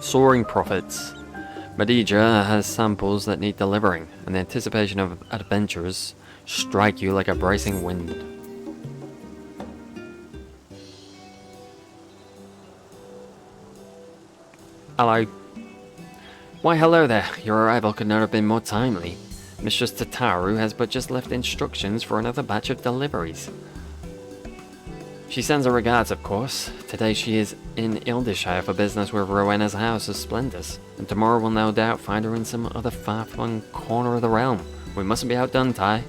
Soaring profits. Medija has samples that need delivering, and the anticipation of adventures strike you like a bracing wind. Hello. Why, hello there. Your arrival could not have been more timely. Mistress Tataru has but just left instructions for another batch of deliveries. She sends her regards, of course. Today she is in Ildishire for business with Rowena's house of splendors, and tomorrow we'll no doubt find her in some other far-flung corner of the realm. We mustn't be outdone, Tai.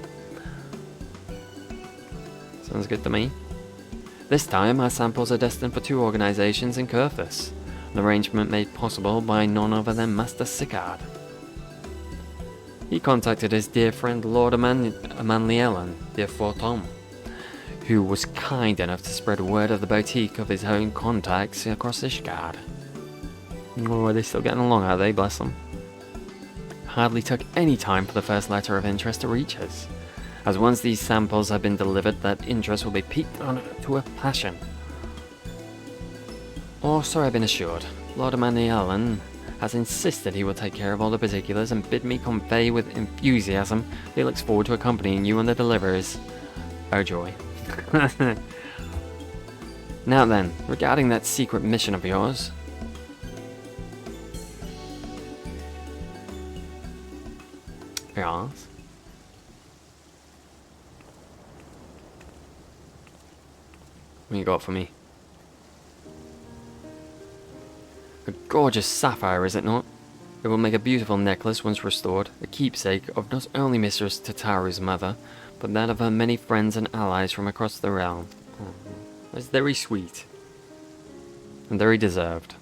Sounds good to me. This time, our samples are destined for 2 organizations in Kurthus, an arrangement made possible by none other than Master Sicard. He contacted his dear friend Lord Amanlielan, dear Fortom, who was kind enough to spread word of the boutique of his own contacts across Ishgard. Oh, are they still getting along, are they? Bless them. Hardly took any time for the first letter of interest to reach us, as once these samples have been delivered, that interest will be piqued on to a passion. Or so I've been assured. Lord Amanlielan has insisted he will take care of all the particulars and bid me convey with enthusiasm he looks forward to accompanying you on the deliveries. Oh joy. Now then, regarding that secret mission of yours. Yes? What you got for me? A gorgeous sapphire, is it not? It will make a beautiful necklace once restored, a keepsake of not only Mistress Tataru's mother, but that of her many friends and allies from across the realm. It's very sweet. And very deserved.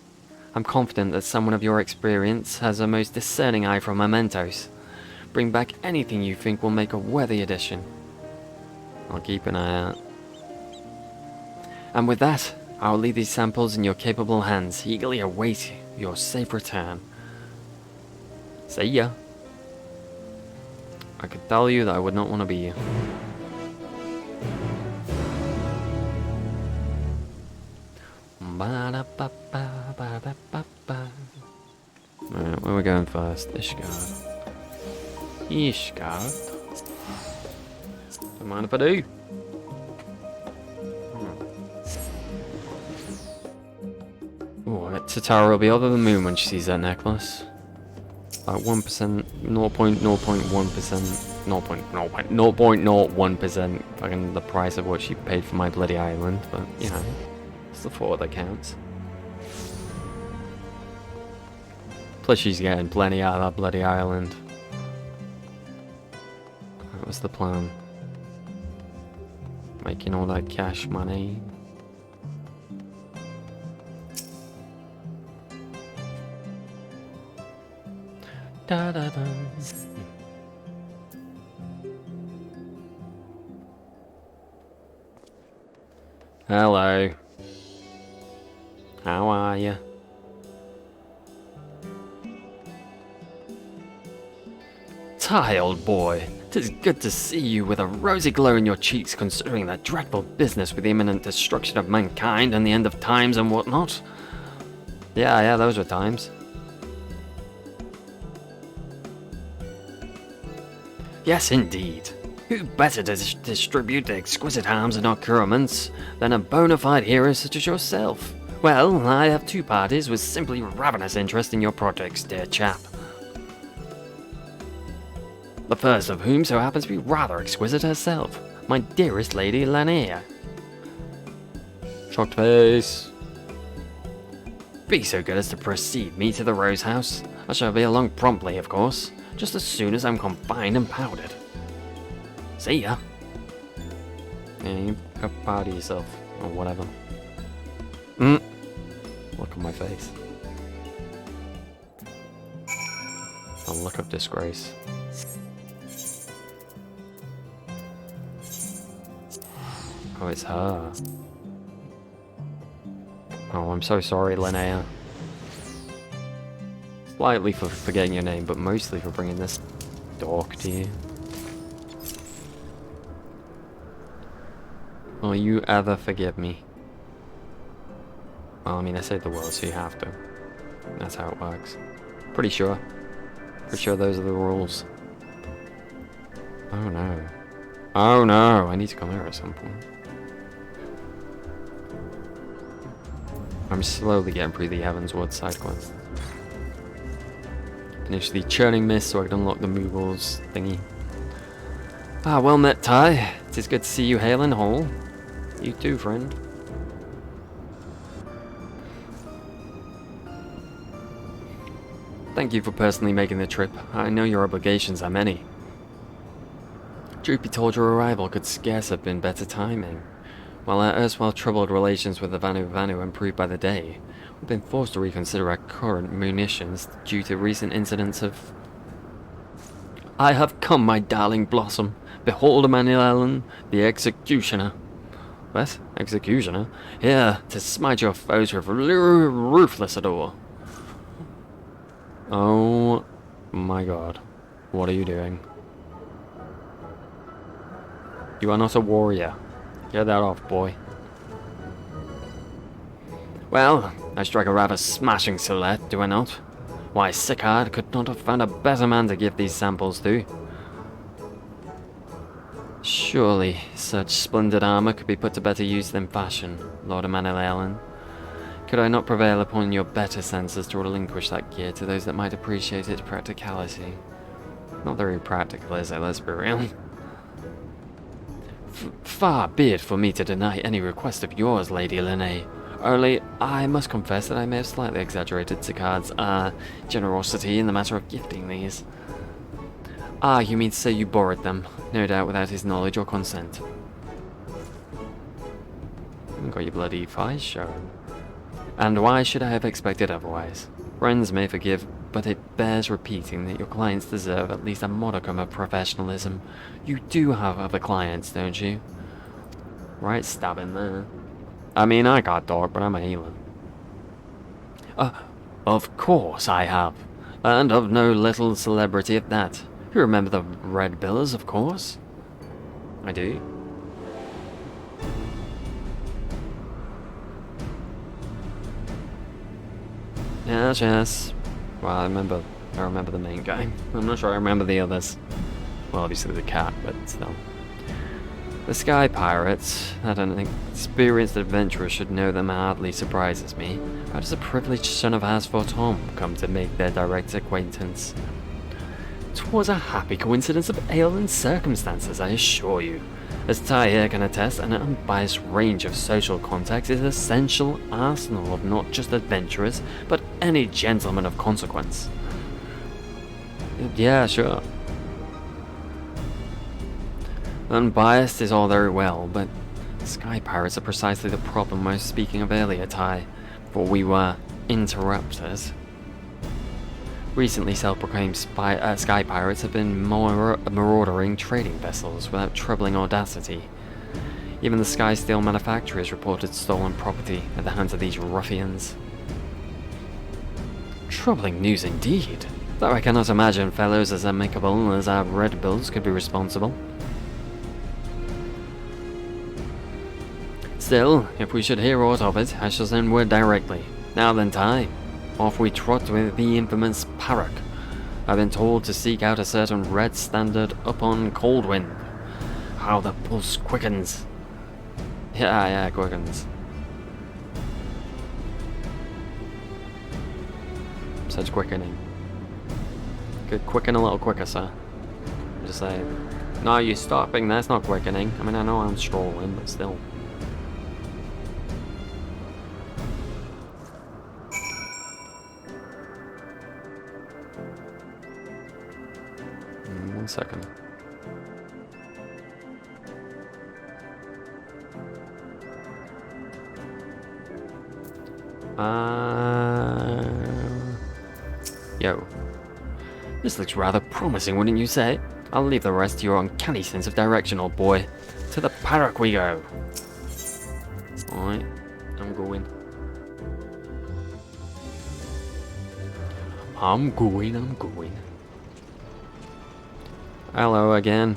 I'm confident that someone of your experience has a most discerning eye for mementos. Bring back anything you think will make a worthy addition. I'll keep an eye out. And with that, I'll leave these samples in your capable hands, eagerly await your safe return. See ya. I could tell you that I would not want to be you. Alright, where are we going first? Ishgard. Ishgard? Don't mind if I do. Oh, Tataru will be over the moon when she sees that necklace. Like 1%, 0.01%, 0.01%, fucking the price of what she paid for my bloody island, but, you know, it's the thought that counts. Plus she's getting plenty out of that bloody island. That was the plan. Making all that cash money. Da, da, da. Hello. How are you? Tai, old boy, 'tis good to see you with a rosy glow in your cheeks, considering that dreadful business with the imminent destruction of mankind and the end of times and whatnot. Yeah, those were times. Yes, indeed. Who better to distribute the exquisite harms and occurrents than a bona fide hero such as yourself? Well, I have 2 parties with simply ravenous interest in your projects, dear chap. The first of whom so happens to be rather exquisite herself, my dearest Lady Lanea. Shocked face. Be so good as to precede me to the Rose House. I shall be along promptly, of course, just as soon as I'm confined and powdered. See ya. Yeah, you go powder yourself, or whatever. Look on my face. A look of disgrace. Oh, it's her. Oh, I'm so sorry, Linnea. Slightly for forgetting your name, but mostly for bringing this dork to you. Will you ever forgive me? Well, I mean, I saved the world, so you have to. That's how it works. Pretty sure. Pretty sure those are the rules. Oh no. Oh no! I need to come here at some point. I'm slowly getting through the Heavensward side quest. Finish the churning mist so I can unlock the Moogles thingy. Ah, well met, Ty. It is good to see you hale and whole. You too, friend. Thank you for personally making the trip. I know your obligations are many. Truth be told, your arrival could scarce have been better timing. While our erstwhile troubled relations with the Vanu improved by the day, we've been forced to reconsider our current munitions due to recent incidents of... I have come, my darling Blossom. Behold Emmanuel Allen, the executioner. What? Executioner? Here, to smite your foes with ruthless ardor. Oh my god. What are you doing? You are not a warrior. Get that off, boy. Well, I strike a rather smashing silhouette, do I not? Why, Sicard could not have found a better man to give these samples to. Surely, such splendid armor could be put to better use than fashion, Lord Emmanuel Allen. Could I not prevail upon your better senses to relinquish that gear to those that might appreciate its practicality? Not very practical, is it? Let's be real. Far be it for me to deny any request of yours, Lady Linnae. Only, I must confess that I may have slightly exaggerated Sicard's, generosity in the matter of gifting these. Ah, you mean to say you borrowed them, no doubt without his knowledge or consent. Haven't got your bloody eyes showing. And why should I have expected otherwise? Friends may forgive, but it bears repeating that your clients deserve at least a modicum of professionalism. You do have other clients, don't you? Right stab in there. I mean, I got dark, but I'm a healer. Of course I have. And of no little celebrity at that. You remember the Red Billers, of course? I do. Yes, yes. Well, I remember the main guy. I'm not sure I remember the others. Well, obviously the cat, but still. The Sky Pirates, that an experienced adventurer should know them hardly surprises me. How does a privileged son of Asphalt come to make their direct acquaintance? 'Twas a happy coincidence of alien circumstances, I assure you. As Ty here can attest, an unbiased range of social contacts is an essential arsenal of not just adventurers, but any gentleman of consequence. Yeah, sure. Unbiased is all very well, but Sky Pirates are precisely the problem I was speaking of earlier, Ty, for we were interrupted. Recently, self-proclaimed Sky Pirates have been marauding trading vessels without troubling audacity. Even the Sky Steel manufacturers reported stolen property at the hands of these ruffians. Troubling news indeed, though I cannot imagine fellows as amicable as our Red Bills could be responsible. Still, if we should hear aught of it, I shall send word directly. Now then, Ty. Off we trot with the infamous Parrock. I've been told to seek out a certain red standard up on Coldwind. How the pulse quickens. Yeah, quickens. Such quickening. Could quicken a little quicker, sir. Just saying. No, you're stopping, that's not quickening. I mean, I know I'm strolling, but still. 1 second. Yo. This looks rather promising, wouldn't you say? I'll leave the rest to your uncanny sense of direction, old boy. To the Parrock we go. Alright, I'm going. I'm going. Hello again.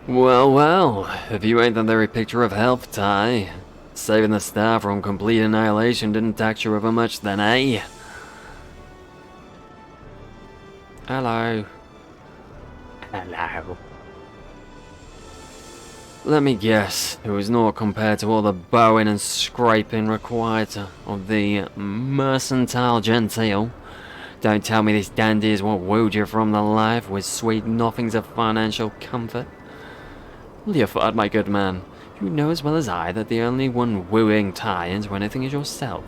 Well, if you ain't the very picture of health, Ty. Saving the star from complete annihilation didn't tax you over much then, eh? Hello. Hello. Let me guess, it was not compared to all the bowing and scraping required of the mercantile genteel. Don't tell me this dandy is what wooed you from the life with sweet nothings of financial comfort. Leofard, my good man, you know as well as I that the only one wooing tie into anything is yourself.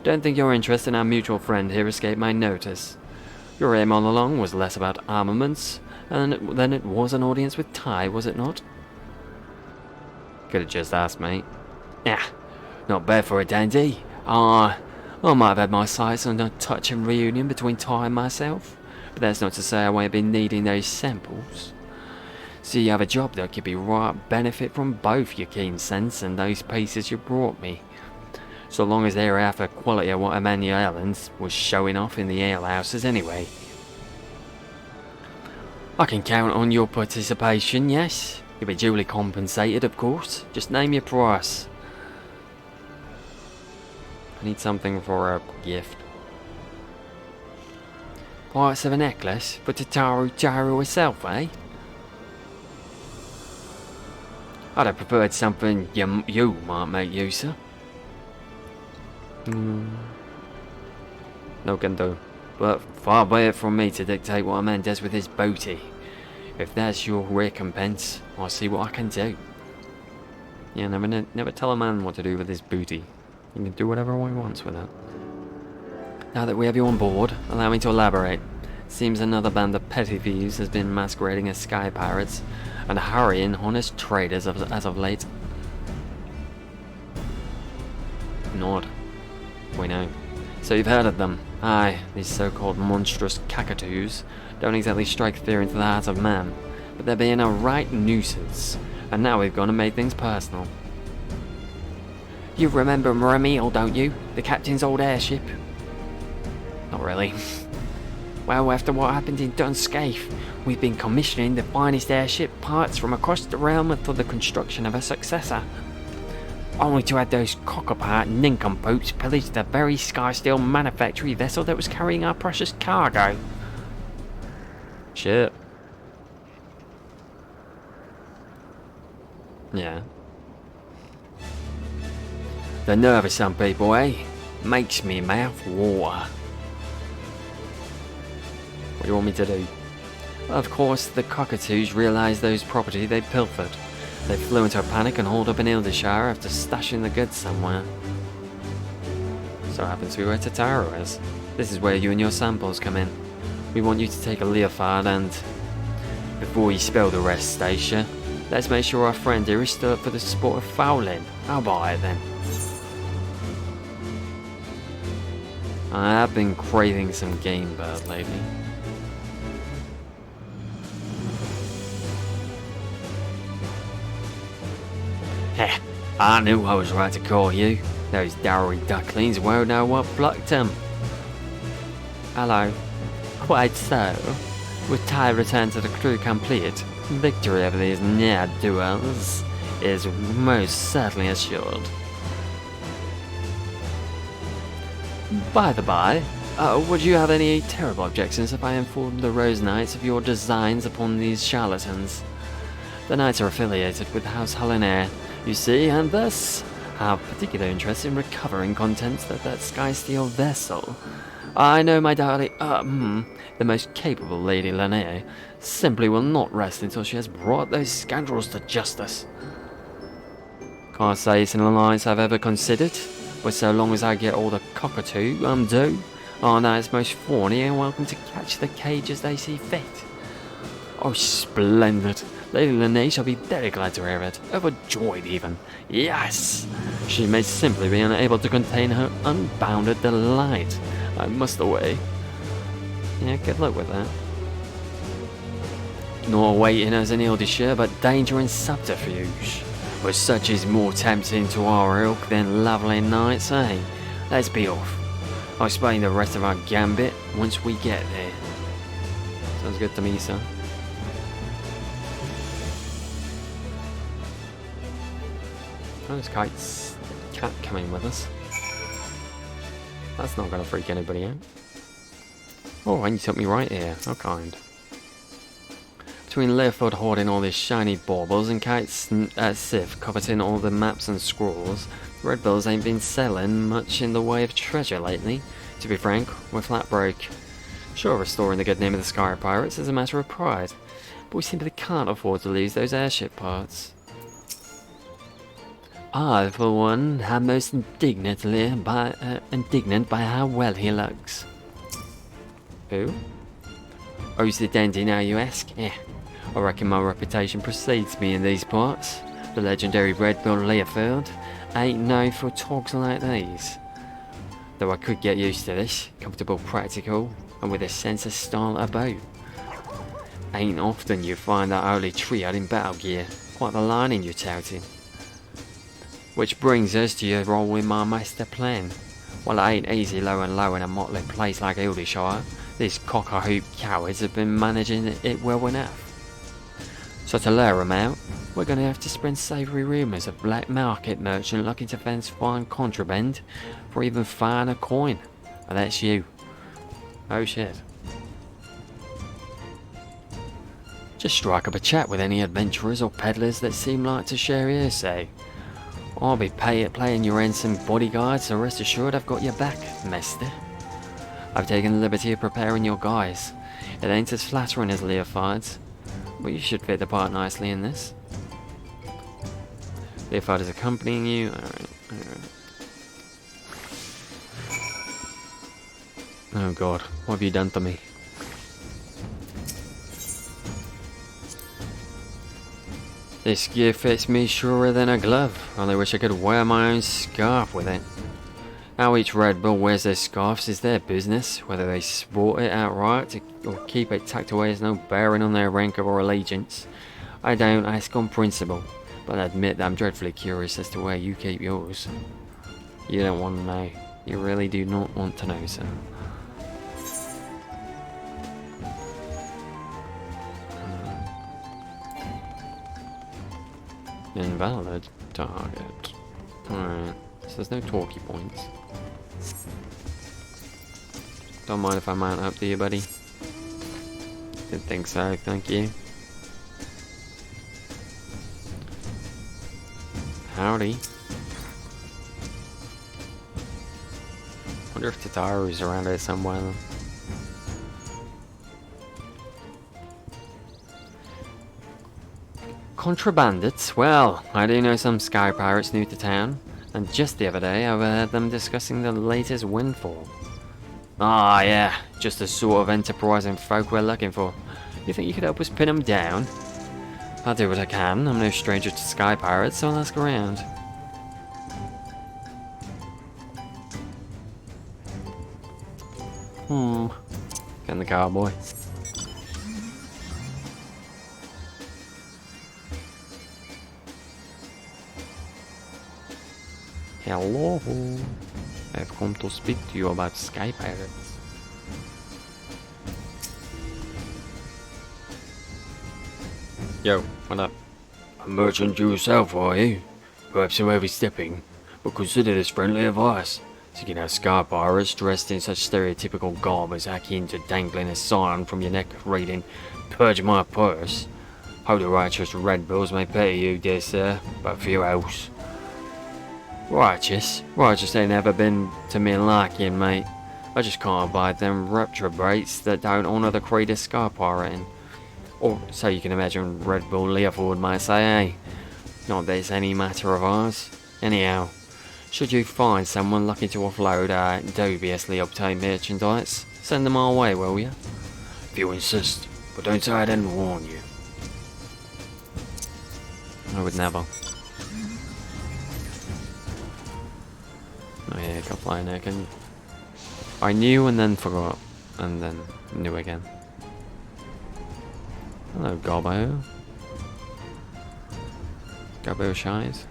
Don't think your interest in our mutual friend here escaped my notice. Your aim all along was less about armaments than it was an audience with Ty, was it not? Could have just asked, mate. Yeah, not bad for a dandy. I might have had my sights on a touching reunion between Ty and myself, but that's not to say I won't be needing those samples. So you have a job that could be right benefit from both your keen sense and those pieces you brought me. So long as they're half the quality of what Emmanuel Ellens was showing off in the alehouses anyway. I can count on your participation, yes. You'll be duly compensated, of course. Just name your price. I need something for a gift. Parts of a necklace for Tataru herself, eh? I'd have preferred something you might make use of. No can do. But far be it from me to dictate what a man does with his booty. If that's your recompense, I'll see what I can do. Yeah, never tell a man what to do with his booty. He can do whatever he wants with it. Now that we have you on board, allow me to elaborate. Seems another band of petty thieves has been masquerading as sky pirates and harrying honest traders as of late. Nod. We know. So you've heard of them. Aye, these so-called monstrous cockatoos don't exactly strike fear into the heart of man, but they're being a right nuisance, and now we've gone and made things personal. You remember Maremil, don't you? The captain's old airship? Not really. Well, after what happened in Dunscape, we've been commissioning the finest airship parts from across the realm for the construction of a successor. Only to have those cockapart nincompoops pillage the very Skysteel manufactory vessel that was carrying our precious cargo. Shit. Yeah. The nerve of some people, eh? Makes me mouth water. What do you want me to do? Of course, the cockatoos realised those property they pilfered. They flew into a panic and hauled up in Ildershire after stashing the goods somewhere. So happens to be where Tataru is. This is where you and your samples come in. We want you to take a Leofard and... before you spill the rest, Stacia, let's make sure our friend here is still up for the sport of fouling. I'll buy it then. I have been craving some game bird lately. Heh, I knew I was right to call you. Those dowry ducklings won't know what plucked them. Hello. Quite so. With Ty returned to the crew complete, victory over these ne'er-do-wells is most certainly assured. By the by, would you have any terrible objections if I informed the Rose Knights of your designs upon these charlatans? The Knights are affiliated with House Hulinair, you see, and thus have particular interest in recovering contents of that Skysteel vessel. I know my darling, the most capable Lady Lanier simply will not rest until she has brought those scoundrels to justice. Can't say it's an alliance I've ever considered, but so long as I get all the cockatoo, do, our Knights most thorny and welcome to catch the cage as they see fit. Oh, splendid! Lady Lanier shall be very glad to hear it, overjoyed even. Yes! She may simply be unable to contain her unbounded delight. I must away. Yeah, good luck with that. Nor awaiting us in Ildershire, but danger and subterfuge. But such is more tempting to our ilk than lovely knights, eh? Let's be off. I'll explain the rest of our gambit once we get there. Sounds good to me, sir. Oh, there's kites. cat coming with us. That's not going to freak anybody out. Oh, and you took me right here. How kind. Between Leofold hoarding all these shiny baubles and Kate Sif coveting all the maps and scrolls, Red Bulls ain't been selling much in the way of treasure lately. To be frank, we're flat broke. Sure, restoring the good name of the Sky Pirates is a matter of pride, but we simply can't afford to lose those airship parts. I, for one, am most indignant by how well he looks. Who? Who's the dandy now, you ask? I reckon my reputation precedes me in these parts. The legendary Red Bull Leofield ain't known for talks like these. Though I could get used to this, comfortable, practical, and with a sense of style about. Ain't often you find that holy triad in battle gear, quite the lining you're touting. Which brings us to your role in my master plan. While it ain't easy low and low in a motley place like Ildershire, these cock-a-hoop cowards have been managing it well enough. So to lure 'em out, we're going to have to spread savoury rumours of black market merchant looking to fence fine contraband for even finer coin. And that's you. Oh shit. Just strike up a chat with any adventurers or peddlers that seem like to share hearsay. I'll be playing your ensign bodyguard, so rest assured I've got your back, master. I've taken the liberty of preparing your guise. It ain't as flattering as Leofard's, but you should fit the part nicely in this. Leofard is accompanying you. Alright. Oh god, what have you done to me? This gear fits me surer than a glove. Only wish I could wear my own scarf with it. How each Red Bull wears their scarves is their business. Whether they sport it outright or keep it tucked away has no bearing on their rank or allegiance. I don't ask on principle, but I admit that I'm dreadfully curious as to where you keep yours. You don't want to know. You really do not want to know, sir. Invalid target. Alright, so there's no talkie points. Don't mind if I mount up to you, buddy. Didn't think so, thank you. Howdy. Wonder if Tataru's around here somewhere. Contrabandits? Well, I do know some sky pirates new to town, and just the other day I overheard them discussing the latest windfall. Ah, yeah, just the sort of enterprising folk we're looking for. You think you could help us pin them down? I'll do what I can. I'm no stranger to sky pirates, so I'll ask around. Get in the car, boy. Hello. I've come to speak to you about sky pirates. Yo, what up? A merchant yourself, are you? Perhaps some heavy stepping, but consider this friendly advice. Seeking out sky pirates dressed in such stereotypical garb as akin to dangling a sign from your neck reading, "Purge my purse." How the righteous Red Bulls may pay you, dear sir, but few else. Righteous ain't never been to me liking, mate. I just can't abide them reprobates that don't honour the creed of sky pirating. Or so you can imagine Red Bull Leopold might say, eh? Not that it's any matter of ours. Anyhow, should you find someone looking to offload our dubiously obtained merchandise, send them our way, will you? If you insist, but don't say I didn't warn you. I would never. Oh yeah, got flying there, can you? I knew and then forgot, and then knew again. Hello, Gobbo. Gobbo shies.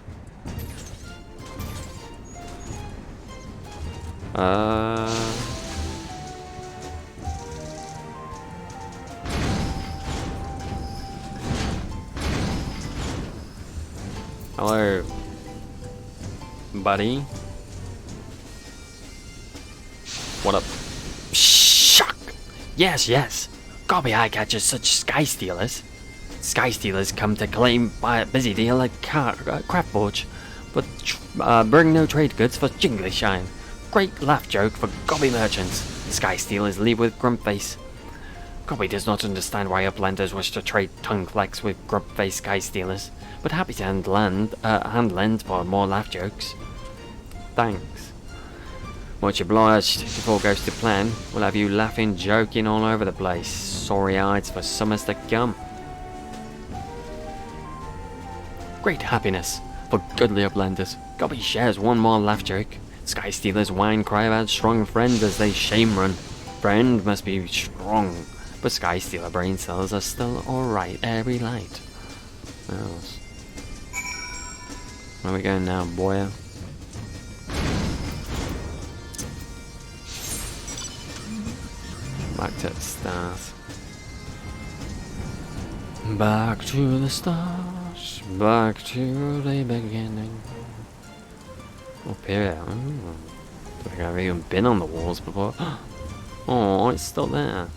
Hello. buddy. What up? Shuck! Yes, yes. Gobby eye catches such sky stealers. Sky stealers come to claim by a busy deal like craft forge, but bring no trade goods for jingly shine. Great laugh joke for gobby merchants. Sky stealers leave with grump face. Gobby does not understand why uplanders wish to trade tongue flex with grump-faced sky stealers, but happy to hand lend for more laugh jokes. Thanks. Much obliged. If all goes to plan, we'll have you laughing, joking all over the place. Sorry-eyed for summers to come. Great happiness for goodly uplanders. Gobby shares one more laugh joke. Sky stealers whine cry about strong friends as they shame run. Friend must be strong. But Sky Stealer brain cells are still alright every light. Where are we going now, boy? Back to the stars. Back to the stars. Back to the beginning. Up here. I don't think I've even been on the walls before. Oh, it's still there.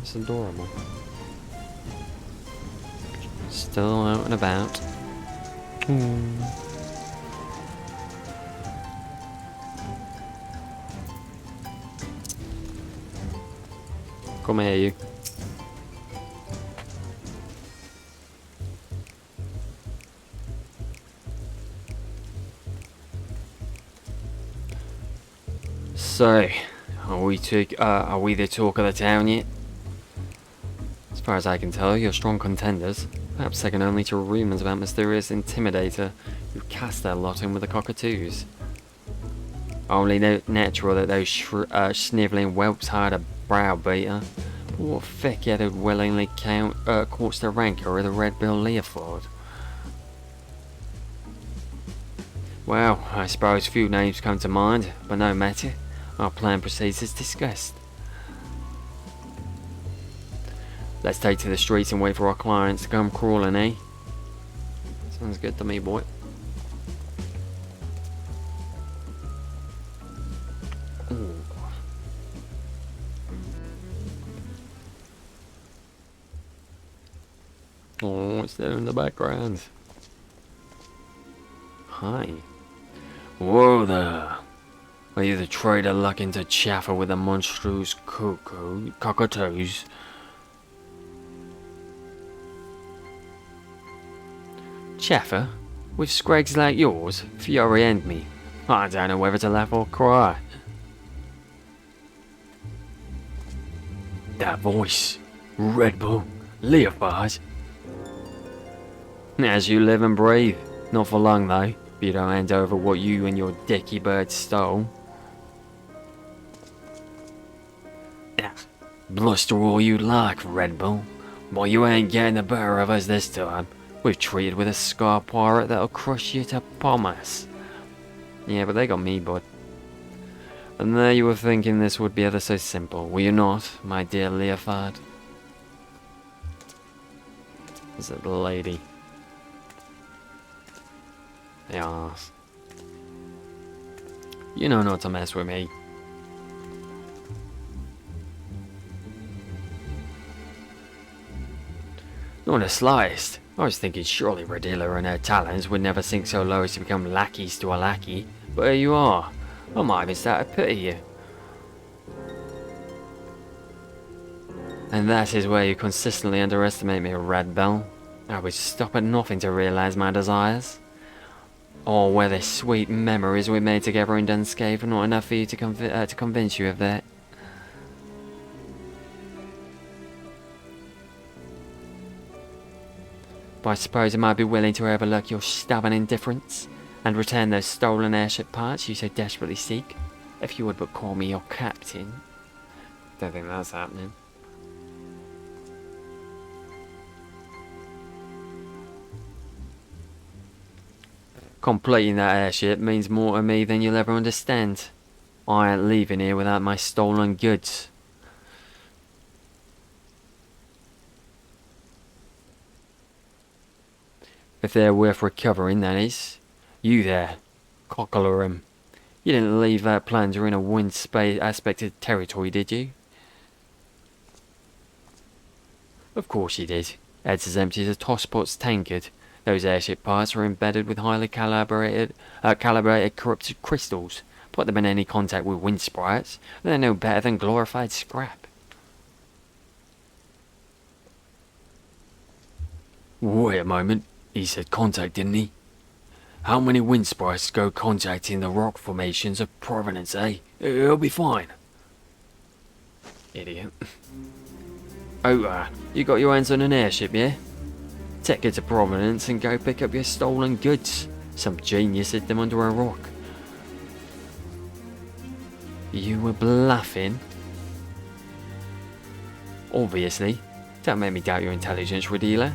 It's adorable. Still out and about. Come here, you. So, are we the talk of the town yet? As far as I can tell, you're strong contenders, perhaps second only to rumours about mysterious intimidator who cast their lot in with the cockatoos. Only natural that those snivelling whelps hired a browbeater. But what thick-head would willingly courts the rancour of the red-billed Leoford? Well, I suppose few names come to mind, but no matter. Our plan proceeds as discussed. Let's take to the streets and wait for our clients to come crawling, eh? Sounds good to me, boy. Ooh. Oh, what's there in the background? Hi. Whoa there. Are you the trader looking to chaffer with the monstrous cockatoos? Chaffer? With scrags like yours? Fury end me. I don't know whether to laugh or cry. That voice. Red Bull. Leofard. As you live and breathe. Not for long though, if you don't hand over what you and your dicky bird stole. Bluster all you like, Red Bull. But you ain't getting the better of us this time. We've treated with a scar pirate that'll crush you to pumice. Yeah, but they got me, bud. And there you were thinking this would be ever so simple, were you not, my dear Leofard? Is it the lady? Yes. You know not to mess with me. Not the slightest. I was thinking surely Radilla and her talons would never sink so low as to become lackeys to a lackey. But here you are. I might even start to pity you. And that is where you consistently underestimate me, Red Bell. I would stop at nothing to realise my desires. Or whether sweet memories we made together in Dunscape are not enough for you to convince you of that. But I suppose I might be willing to overlook your stubborn indifference and return those stolen airship parts you so desperately seek, if you would but call me your captain. Don't think that's happening. Completing that airship means more to me than you'll ever understand. I ain't leaving here without my stolen goods. If they're worth recovering, that is. You there, Cockalorum. You didn't leave that plunger in a wind space aspected territory, did you? Of course you did. It's as empty as a tosspot's tankard. Those airship parts are embedded with highly calibrated corrupted crystals. Put them in any contact with wind sprites, they're no better than glorified scrap. Wait a moment. He said contact, didn't he? How many wind sprites go contacting the rock formations of Providence, eh? It'll be fine. Idiot. Oh, you got your hands on an airship, yeah? Take it to Providence and go pick up your stolen goods. Some genius hid them under a rock. You were bluffing? Obviously. Don't make me doubt your intelligence, Radila.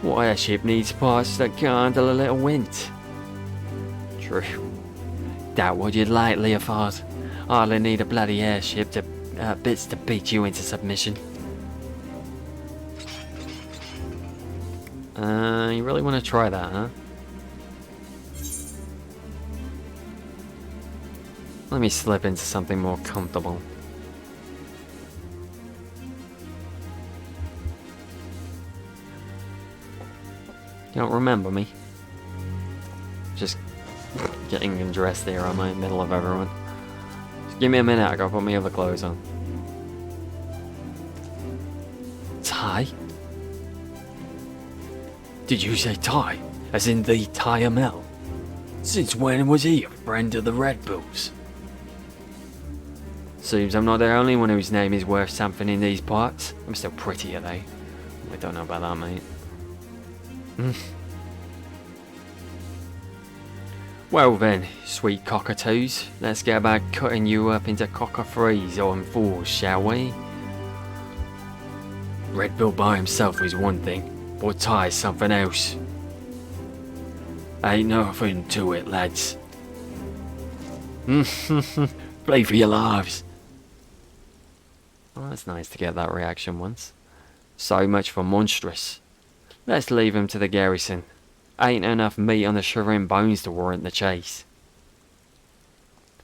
What airship needs parts that can handle a little wind? True. Doubt what you'd like, Leofard. Hardly need a bloody airship to bits to beat you into submission. You really want to try that, huh? Let me slip into something more comfortable. You don't remember me? Just getting undressed there on my middle of everyone. Just give me a minute, I gotta put my other clothes on. Ty? Did you say Ty? As in the Ty Amel? Since when was he a friend of the Red Bulls? Seems I'm not the only one whose name is worth something in these parts. I'm still pretty, are they? I don't know about that, mate. Well then, sweet cockatoos, let's get about cutting you up into cocker-threes or fours, shall we? Red Bull by himself is one thing, but Ty's something else. Ain't nothing to it, lads. Play for your lives. Well, that's nice to get that reaction once. So much for monstrous. Let's leave him to the garrison. Ain't enough meat on the shivering bones to warrant the chase.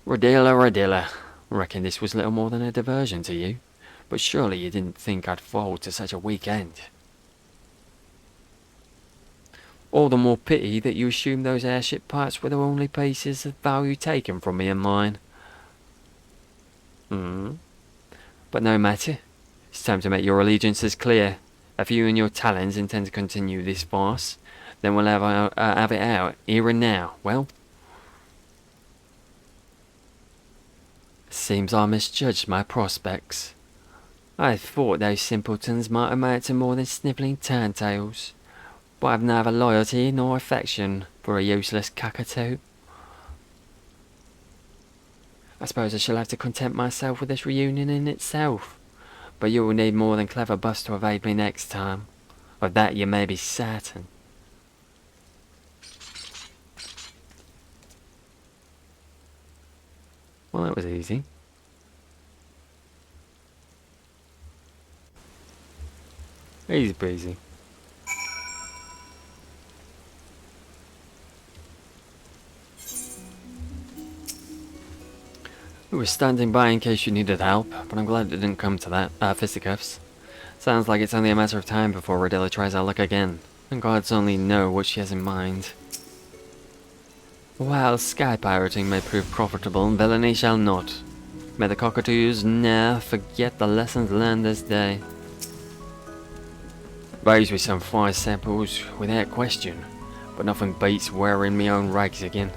Radilla, reckon this was little more than a diversion to you, but surely you didn't think I'd fall to such a weak end. All the more pity that you assumed those airship parts were the only pieces of value taken from me and mine. But no matter. It's time to make your allegiances clear. If you and your talons intend to continue this farce, then we'll have it out, here and now. Well? Seems I misjudged my prospects. I thought those simpletons might amount to more than snivelling turntails, but I've neither loyalty nor affection for a useless cockatoo. I suppose I shall have to content myself with this reunion in itself, but you will need more than clever buffs to evade me next time. Of that you may be certain. Well, that was easy. Easy breezy. We were standing by in case you needed help, but I'm glad it didn't come to that. Fisticuffs. Sounds like it's only a matter of time before Radilla tries her luck again, and gods only know what she has in mind. While sky pirating may prove profitable, villainy shall not. May the cockatoos ne'er forget the lessons learned this day. Those were some fine samples, without question, but nothing beats wearing me own rags again.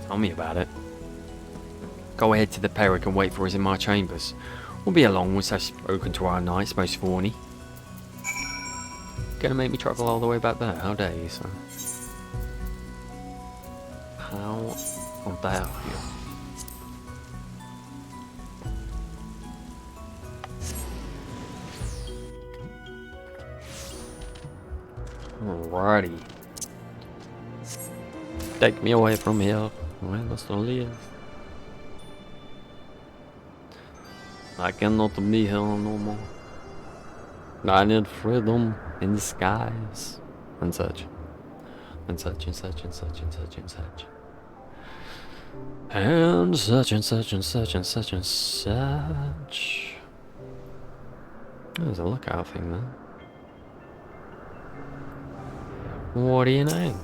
Tell me about it. Go ahead to the Peric and wait for us in my chambers. We'll be along once I've spoken to our knights most thorny. Gonna make me travel all the way back there? How dare you, son? How dare you? Alrighty. Take me away from here. Where does the live? I cannot be here no more. I need freedom in the skies and such. And such and such and such and such and such. And such and such and such and such and such. There's a lookout thing there. What do you know?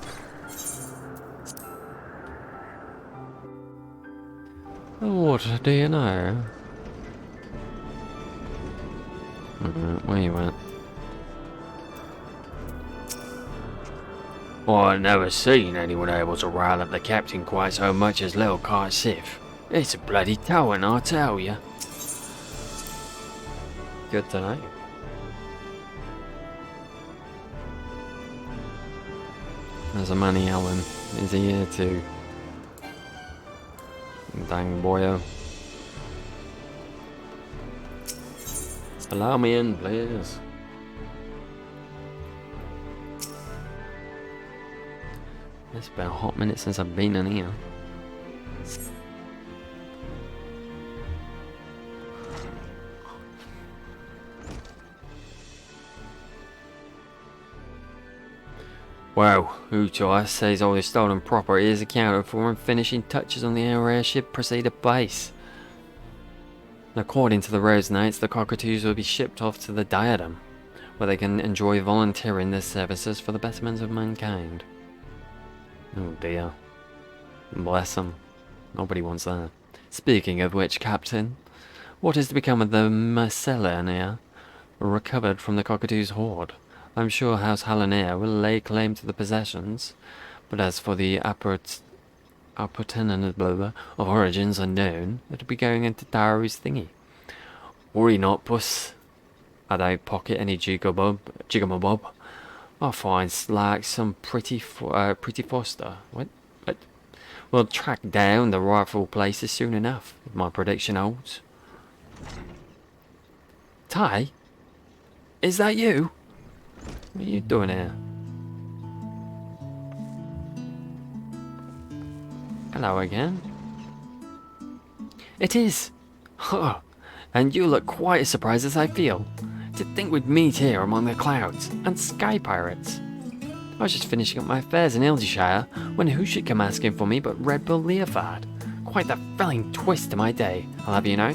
What do you know? Where you at? I've never seen anyone able to rile up the captain quite so much as little Kite Sif. It's a bloody towing, I tell you. Good to know. There's a Manny Allen. Is he here too? Dang boyo. Allow me in, please. It's been a hot minute since I've been in here. Well, Utai says all the stolen property is accounted for and finishing touches on the airship proceed at base. According to the Rose Knights, the cockatoos will be shipped off to the Diadem, where they can enjoy volunteering their services for the betterment of mankind. Oh dear. Bless them. Nobody wants that. Speaking of which, Captain, what is to become of the Mercenaria recovered from the cockatoo's hoard? I'm sure House Hallonair will lay claim to the possessions, but as for the appertenant of origins unknown, it'll be going into Tataru's thingy. Worry not, puss. I don't pocket any jigamabob. I'll find like some pretty foster. What? We'll track down the rightful places soon enough, if my prediction holds. Ty? Is that you? What are you doing here? Hello again. It is. Huh. And you look quite as surprised as I feel. To think we'd meet here among the clouds and sky pirates. I was just finishing up my affairs in Ildyshire when who should come asking for me but Red Bull Leofard. Quite the thrilling twist to my day, I'll have you know.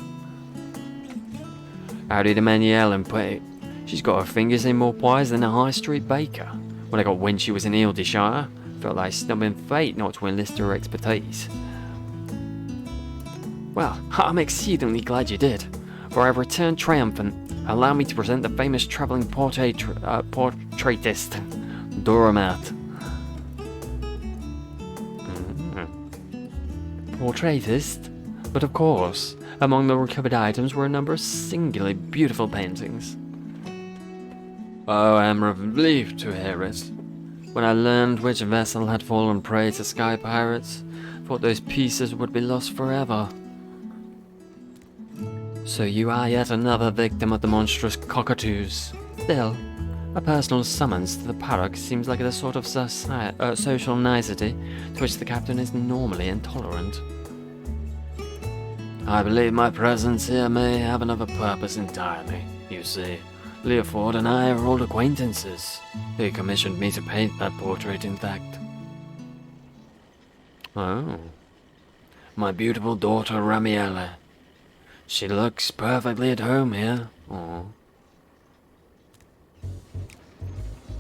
How did Ellen put it? She's got her fingers in more pies than a high street baker. When I got wind she was in Ildyshire, felt like snubbing fate not to enlist her expertise. Well, I'm exceedingly glad you did, for I've returned triumphant. Allow me to present the famous travelling portraitist, Doromat. Portraitist? But of course, among the recovered items were a number of singularly beautiful paintings. Oh, I am relieved to hear it. When I learned which vessel had fallen prey to sky pirates, thought those pieces would be lost forever. So you are yet another victim of the monstrous cockatoos. Still, a personal summons to the paddock seems like the sort of social nicety to which the captain is normally intolerant. I believe my presence here may have another purpose entirely. You see, Leopold and I are old acquaintances. He commissioned me to paint that portrait, in fact. Oh. My beautiful daughter, Ramiele. She looks perfectly at home here. Oh.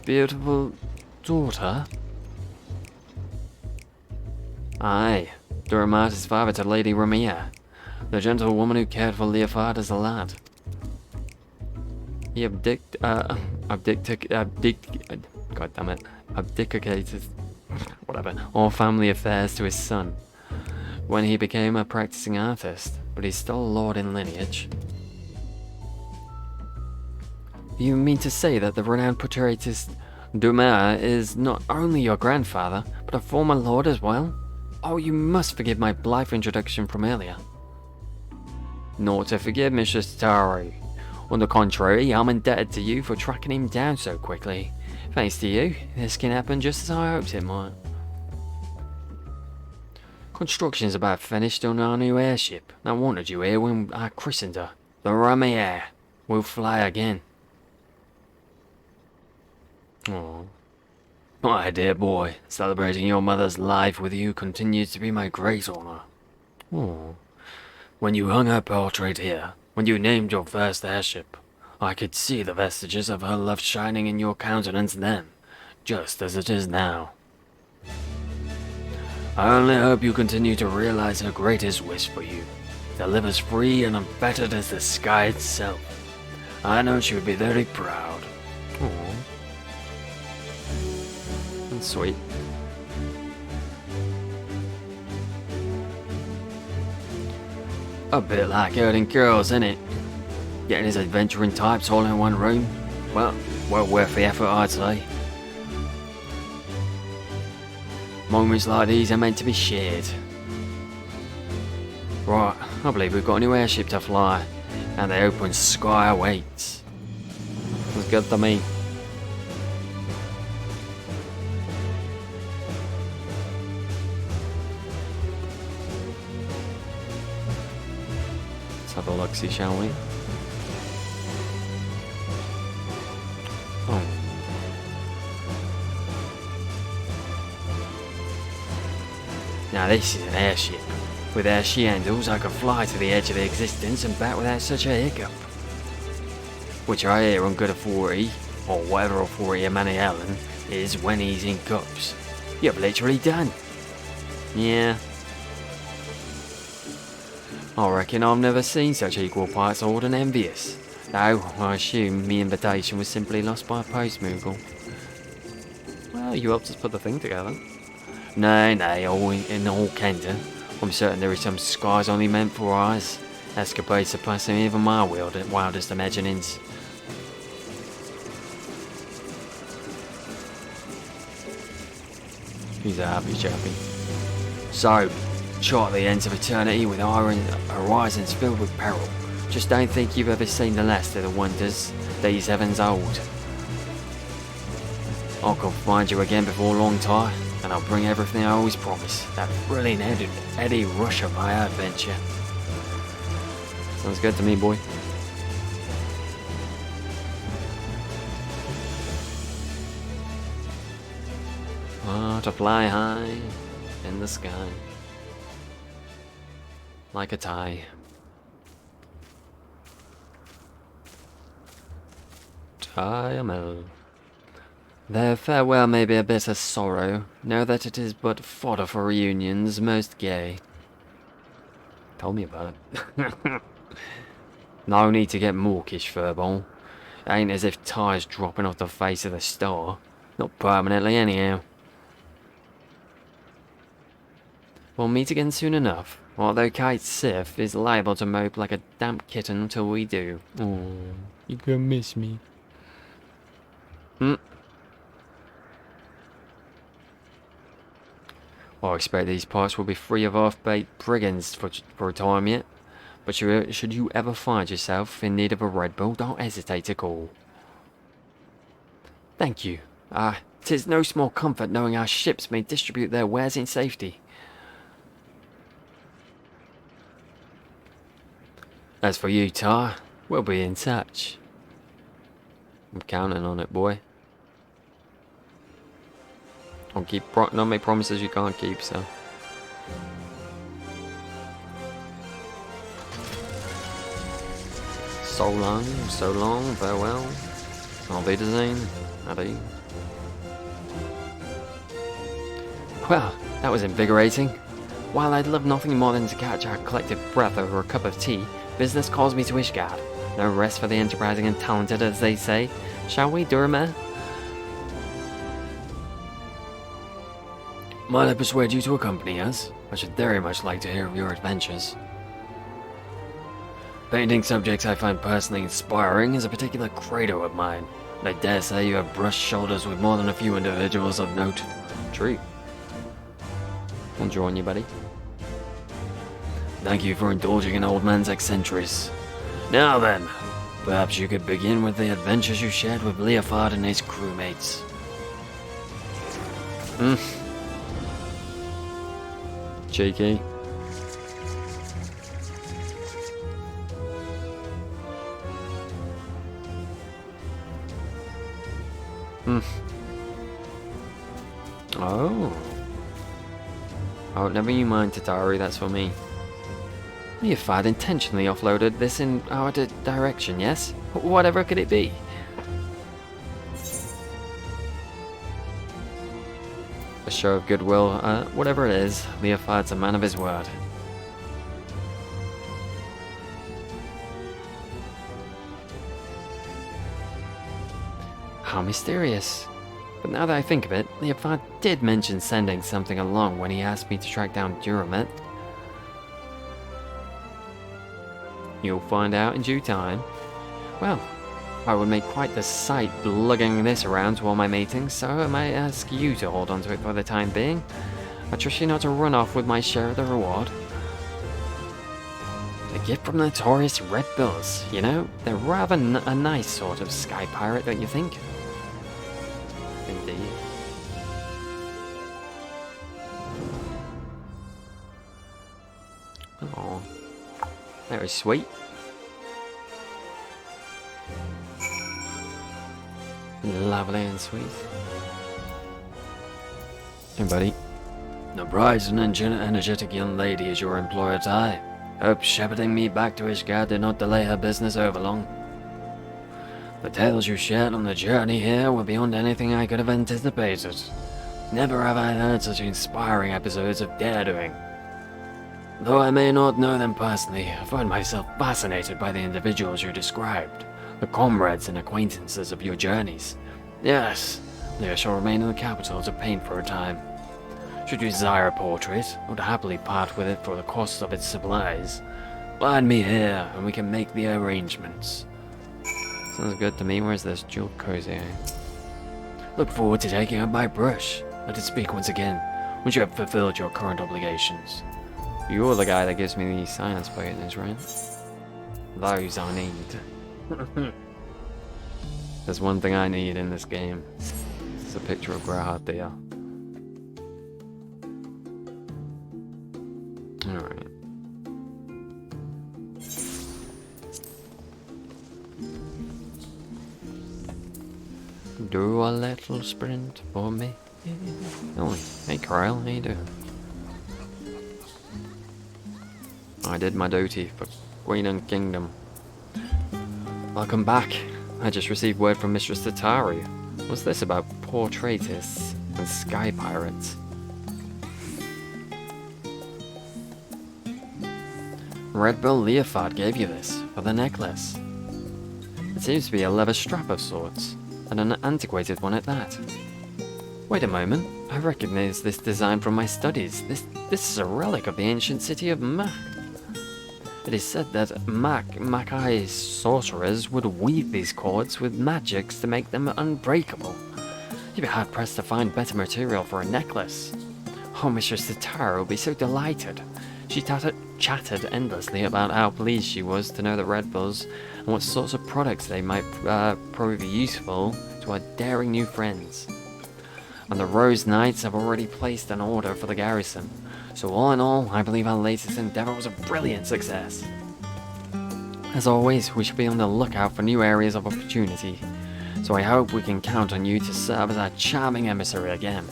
Beautiful daughter? Aye, Duramat is father to Lady Ramia, the gentlewoman who cared for Leofard as a lad. He abdicated, whatever, all family affairs to his son when he became a practicing artist, but he's still a lord in lineage. You mean to say that the renowned portraitist Dumas is not only your grandfather, but a former lord as well? Oh, you must forgive my blithe introduction from earlier. Naught to forgive, Mr. Tataru. On the contrary, I'm indebted to you for tracking him down so quickly. Thanks to you, this can happen just as I hoped it might. Construction's about finished on our new airship. I wanted you here when I christened her. The Ramier will fly again. Oh, My dear boy, celebrating your mother's life with you continues to be my great honor. Oh. When you hung her portrait here, when you named your first airship, I could see the vestiges of her love shining in your countenance then, just as it is now. I only hope you continue to realize her greatest wish for you, to live as free and unfettered as the sky itself. I know she would be very proud. Aww. That's sweet. A bit like herding girls, isn't it? Getting his adventuring types all in one room. Well worth the effort, I'd say. Moments like these are meant to be shared. Right, I believe we've got a new airship to fly, and the open sky awaits. Sounds good to me. Let's have a look-see, shall we? Oh. Now this is an airship. With air she handles, I can fly to the edge of existence and back without such a hiccup. Which I hear on good authority, or whatever authority a Manny Allen is when he's in cups. You've literally done. Yeah. I reckon I've never seen such equal parts old and envious. Though, I assume my invitation was simply lost by post, Moogle. Well, you helped us put the thing together. No, in all candour, I'm certain there is some skies only meant for eyes. Escapades surpassing even my wildest imaginings. He's a happy chappy. So, chart the ends of eternity with iron horizons filled with peril. Just don't think you've ever seen the last of the wonders these heavens hold. I'll come find you again before long, Ty, and I'll bring everything I always promise. That brilliant Eddie rush of my adventure. Sounds good to me, boy. To fly high in the sky, like a tie. Tiamel. Though farewell may be a bitter sorrow, know that it is but fodder for reunions most gay. Tell me about it. No need to get mawkish, Furball. Ain't as if Ty's dropping off the face of the star. Not permanently, anyhow. We'll meet again soon enough, although Kate Sif is liable to mope like a damp kitten until we do. Oh, you gonna miss me. I expect these parts will be free of half-baked brigands for a time yet, but should you ever find yourself in need of a Red Bull, don't hesitate to call. Thank you. 'Tis no small comfort knowing our ships may distribute their wares in safety. As for you, Tar, we'll be in touch. I'm counting on it, boy. Don't make promises you can't keep, so. So long, farewell. Auf Wiedersehen, Adi. Well, that was invigorating. While I'd love nothing more than to catch our collective breath over a cup of tea, business calls me to Ishgard. No rest for the enterprising and talented, as they say. Shall we, Durma? Might I persuade you to accompany us? I should very much like to hear of your adventures. Painting subjects I find personally inspiring is a particular credo of mine, and I dare say you have brushed shoulders with more than a few individuals of note. True. I'll join you, buddy. Thank you for indulging an old man's eccentrics. Now then, perhaps you could begin with the adventures you shared with Leofard and his crewmates. Cheeky. Oh, never you mind, Tataru, that's for me. Leofard intentionally offloaded this in our direction, yes? Whatever could it be? A show of goodwill, whatever it is, Leofard's a man of his word. How mysterious. But now that I think of it, Leofard did mention sending something along when he asked me to track down Duramet. You'll find out in due time. Well, I would make quite the sight lugging this around to all my meetings, so I might ask you to hold on to it for the time being. I trust you not to run off with my share of the reward. A gift from the notorious Red Bills. You know, they're rather a nice sort of sky pirate, don't you think? Indeed. Oh, very sweet. Lovely and sweet. Hey, buddy. The bright and energetic young lady is your employer, Tai. Hope shepherding me back to Ishgard did not delay her business over long. The tales you shared on the journey here were beyond anything I could have anticipated. Never have I heard such inspiring episodes of daredoing. Though I may not know them personally, I find myself fascinated by the individuals you described, the comrades and acquaintances of your journeys. Yes, they shall remain in the capital to paint for a time. Should you desire a portrait, I would happily part with it for the cost of its supplies. Find me here, and we can make the arrangements. Sounds good to me. Where's this jewel cozy? Look forward to taking up my brush. Let it speak once again, once you have fulfilled your current obligations. You're the guy that gives me the science potions, right? Those I need. There's one thing I need in this game. It's a picture of Grahard there. Alright. Do a little sprint for me. Oh, hey Kyle, how you doing? I did my duty for Queen and Kingdom. Welcome back. I just received word from Mistress Tataru. What's this about portraitists and sky pirates? Red Bull Leofard gave you this for the necklace. It seems to be a leather strap of sorts, and an antiquated one at that. Wait a moment, I recognize this design from my studies. This is a relic of the ancient city of Mak. It is said that Makai's sorcerers would weave these cords with magics to make them unbreakable. You'd be hard-pressed to find better material for a necklace. Oh, Mistress Tataru will be so delighted. She chattered endlessly about how pleased she was to know the Red Bulls and what sorts of products they might prove useful to our daring new friends. And the Rose Knights have already placed an order for the garrison, so all in all, I believe our latest endeavor was a brilliant success. As always, we should be on the lookout for new areas of opportunity, so I hope we can count on you to serve as our charming emissary again.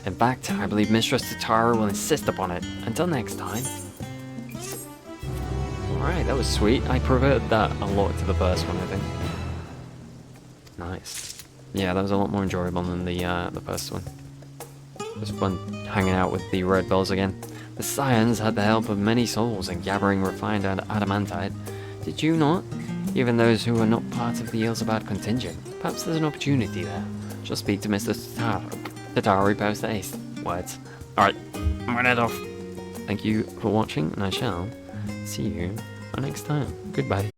In fact, I believe Mistress Tataru will insist upon it. Until next time. Alright, that was sweet. I preferred that a lot to the first one, I think. Nice. Yeah, that was a lot more enjoyable than the first one. It was fun hanging out with the Red Bells again. The Scions had the help of many souls in gathering refined adamantite. Did you not? Even those who were not part of the Ilsabad contingent. Perhaps there's an opportunity there. Just speak to Mr. Tataru. Tataru post haste. Words. Alright, I'm gonna head off. Thank you for watching, and I shall see you next time. Goodbye.